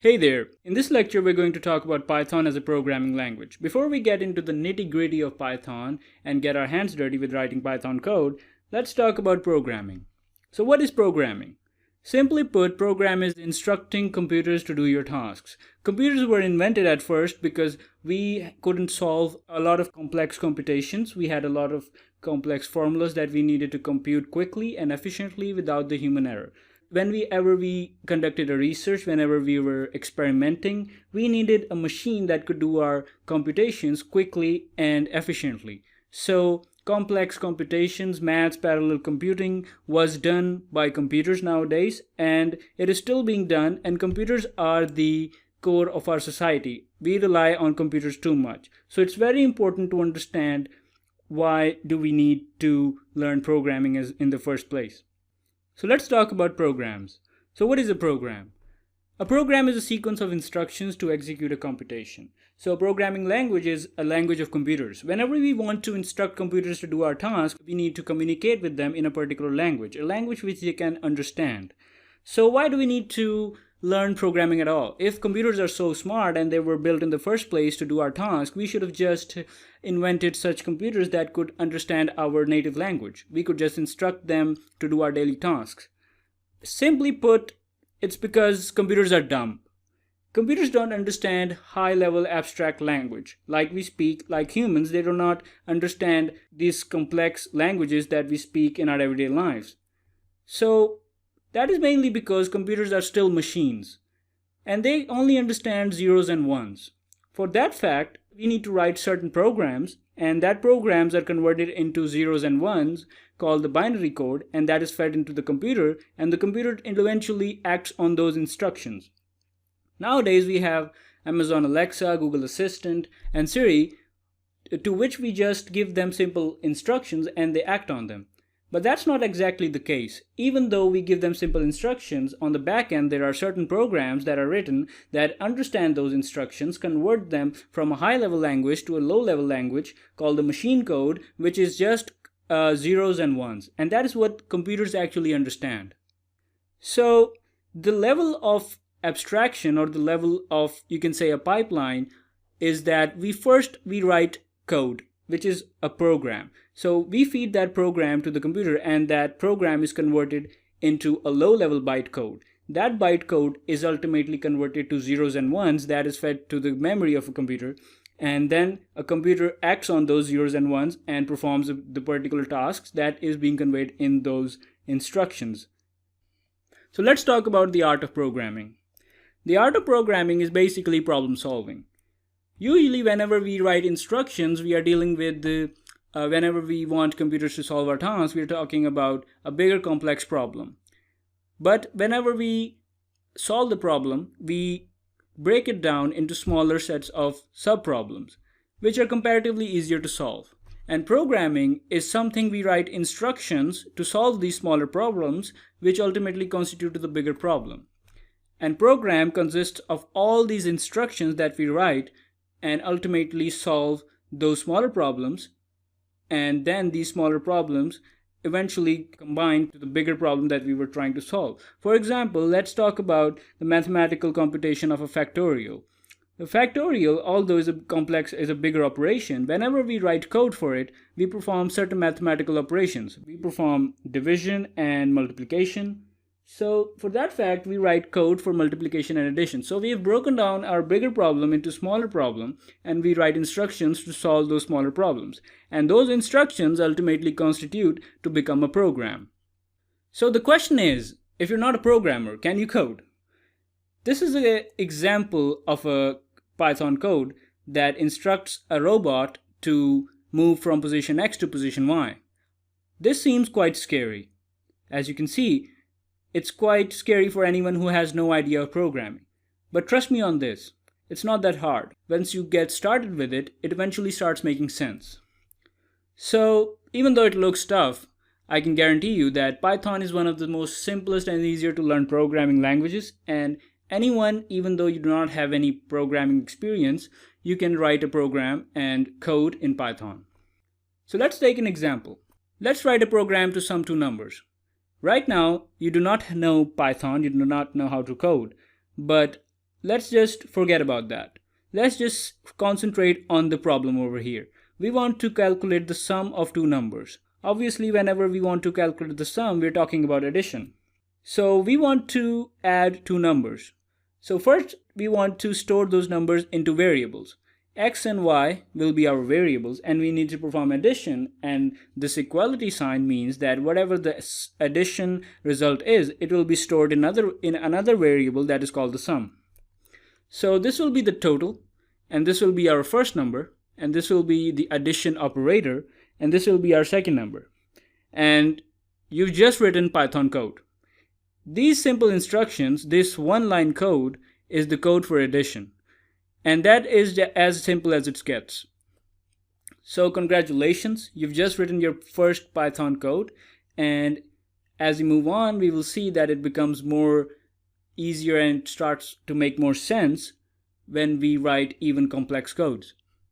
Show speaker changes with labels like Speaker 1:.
Speaker 1: Hey there! In this lecture, we're going to talk about Python as a programming language. Before we get into the nitty-gritty of Python and get our hands dirty with writing Python code, let's talk about programming. So what is programming? Simply put, program is instructing computers to do your tasks. Computers were invented at first because we couldn't solve a lot of complex computations. We had a lot of complex formulas that we needed to compute quickly and efficiently without the human error. Whenever we conducted a research, whenever we were experimenting, we needed a machine that could do our computations quickly and efficiently. So complex computations, maths, parallel computing was done by computers nowadays, and it is still being done, and computers are the core of our society. We rely on computers too much. So it's very important to understand why do we need to learn programming as in the first place. So let's talk about programs. So what is a program? A program is a sequence of instructions to execute a computation. So a programming language is a language of computers. Whenever we want to instruct computers to do our task, we need to communicate with them in a particular language, a language which they can understand. So why do we need to learn programming at all? If computers are so smart and they were built in the first place to do our task, we should have just invented such computers that could understand our native language. We could just instruct them to do our daily tasks. Simply put, it's because computers are dumb. Computers don't understand high-level abstract language. Like we speak, like humans, they do not understand these complex languages that we speak in our everyday lives. So that is mainly because computers are still machines, and they only understand zeros and ones. For that fact, we need to write certain programs, and that programs are converted into zeros and ones called the binary code, and that is fed into the computer, and the computer eventually acts on those instructions. Nowadays we have Amazon Alexa, Google Assistant, and Siri, to which we just give them simple instructions and they act on them. But that's not exactly the case. Even though we give them simple instructions, on the back end there are certain programs that are written that understand those instructions, convert them from a high-level language to a low-level language called the machine code, which is just zeros and ones. And that is what computers actually understand. So the level of abstraction, or the level of, you can say, a pipeline, is that we write code, which is a program. So we feed that program to the computer, and that program is converted into a low-level bytecode. That bytecode is ultimately converted to zeros and ones that is fed to the memory of a computer, and then a computer acts on those zeros and ones and performs the particular tasks that is being conveyed in those instructions. So let's talk about the art of programming. The art of programming is basically problem solving. Usually whenever we write instructions, we are dealing with whenever we want computers to solve our tasks, we are talking about a bigger complex problem. But whenever we solve the problem, we break it down into smaller sets of subproblems, which are comparatively easier to solve. And programming is something we write instructions to solve these smaller problems, which ultimately constitute the bigger problem. And program consists of all these instructions that we write and ultimately solve those smaller problems, and then these smaller problems eventually combine to the bigger problem that we were trying to solve. For example, let's talk about the mathematical computation of a factorial. The factorial, although is a bigger operation, whenever we write code for it, we perform certain mathematical operations. We perform division and multiplication. So for that fact, we write code for multiplication and addition. So we have broken down our bigger problem into smaller problem, and we write instructions to solve those smaller problems. And those instructions ultimately constitute to become a program. So the question is, if you're not a programmer, can you code? This is an example of a Python code that instructs a robot to move from position X to position Y. This seems quite scary. As you can see, it's quite scary for anyone who has no idea of programming. But trust me on this, it's not that hard. Once you get started with it, it eventually starts making sense. So even though it looks tough, I can guarantee you that Python is one of the most simplest and easier to learn programming languages, and anyone, even though you do not have any programming experience, you can write a program and code in Python. So let's take an example. Let's write a program to sum two numbers. Right now, you do not know Python, you do not know how to code, but let's just forget about that. Let's just concentrate on the problem over here. We want to calculate the sum of two numbers. Obviously, whenever we want to calculate the sum, we're talking about addition. So we want to add two numbers. So first, we want to store those numbers into variables. X and Y will be our variables, and we need to perform addition, and this equality sign means that whatever the addition result is, it will be stored in another variable that is called the sum. So this will be the total, and this will be our first number, and this will be the addition operator, and this will be our second number. And you've just written Python code. These simple instructions, this one-line code, is the code for addition. And that is as simple as it gets. So congratulations, you've just written your first Python code, and as we move on, we will see that it becomes more easier and starts to make more sense when we write even complex codes.